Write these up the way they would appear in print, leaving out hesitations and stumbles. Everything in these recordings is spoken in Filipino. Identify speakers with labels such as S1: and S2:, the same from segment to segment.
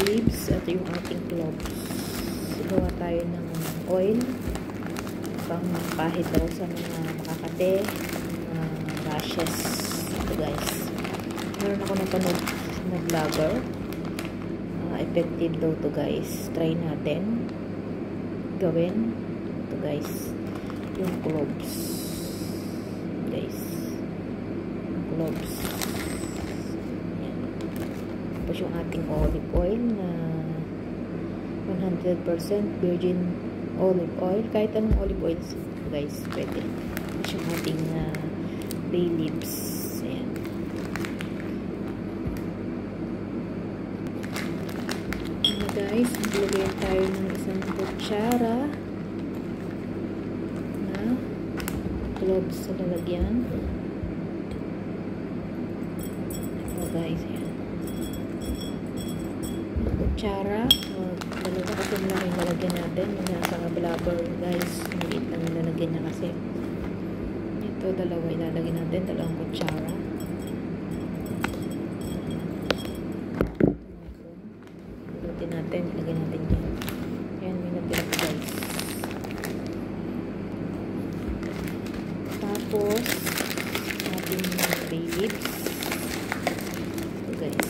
S1: leaves at yung ating cloves. Gawa tayo ng oil pang pahid daw sa mga makakate, mga rashes. Ito guys, meron ako napanood na vlogger, effective daw to guys. Try natin gawin ito guys, yung cloves guys, yung cloves. Yan. Tapos yung ating olive oil na 100% virgin olive oil, kahit anong olive oil guys pwede. Tapos yung ating bay leaves. Ayan. Ano guys, maglagay tayo ng isang kutsara na cloves sa lalagyan. Ito guys, ayan. Kutsara, dalawa kasi lang yung lalagyan natin. Yung nasa blabber guys, maliit lang yung lalagyan niya kasi. Ito, dalawa ilalagyan natin, dalawang kutsara. Lutin natin, ilagay natin yan. Ayan, may natira guys. Tapos ating bay leaves. Ito guys,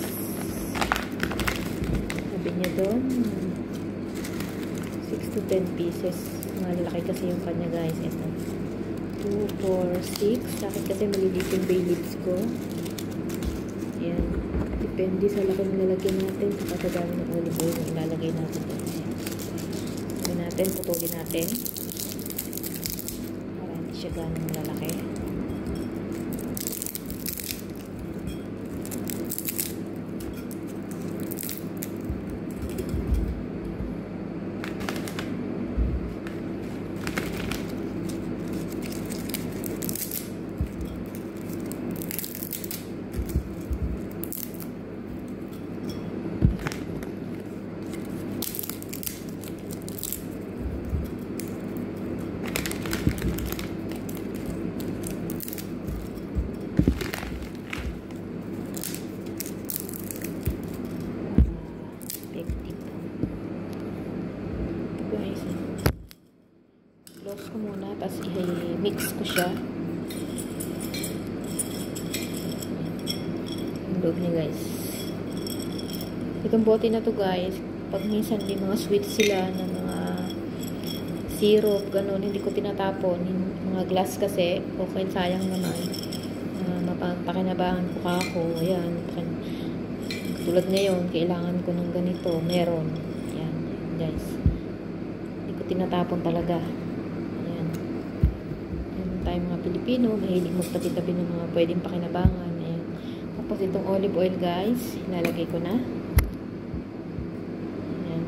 S1: sabi niya doon 6 to 10 pieces. Malaki kasi yung kanya guys. Ito 2, 4, 6. Sa akin kasi maliliit yung bay leaves ko. Ayan, depende sa laki ng lalagyan natin, sa katadami ng olive oil na ilalagay natin. Sabi natin, putulin natin para hindi siya ganong lalaki. Close ko muna, tapos i-mix ko siya. Ang loob niya guys. Itong bote na to guys, pag minsan may mga sweet sila na mga syrup, ganun, hindi ko tinatapon. Mga glass kasi, okay, sayang naman. Mapakinabangan ko ako. Ayan, tulad ngayon, kailangan ko ng ganito. Meron. Ayan, guys. Hindi ko tinatapon talaga. Tayo mga Pilipino, mahilig magtabi-tabi ng mga pwedeng pakinabangan. Ayan. Tapos itong olive oil guys, ilalagay ko na. Ayan.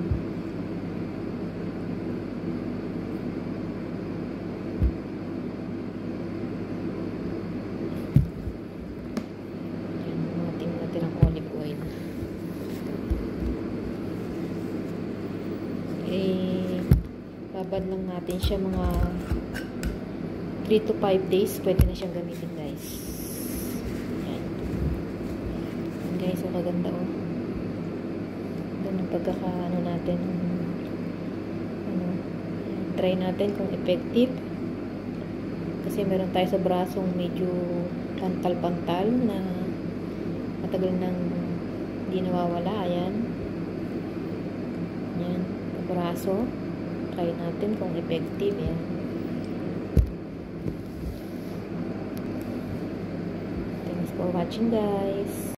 S1: Ayan, mga natirang olive oil. Babad lang natin siya mga 3 to 5 days, pwede na siyang gamitin guys. Ayan. Ayan guys, ang kaganda oh. Ganun pagkakaano natin. Try natin kung effective. Kasi meron tayo sa brasong medyo pantal-pantal na matagal nang hindi nawawala. Ayan. Ayan, sa braso. Try natin kung effective. Ayan. For watching guys.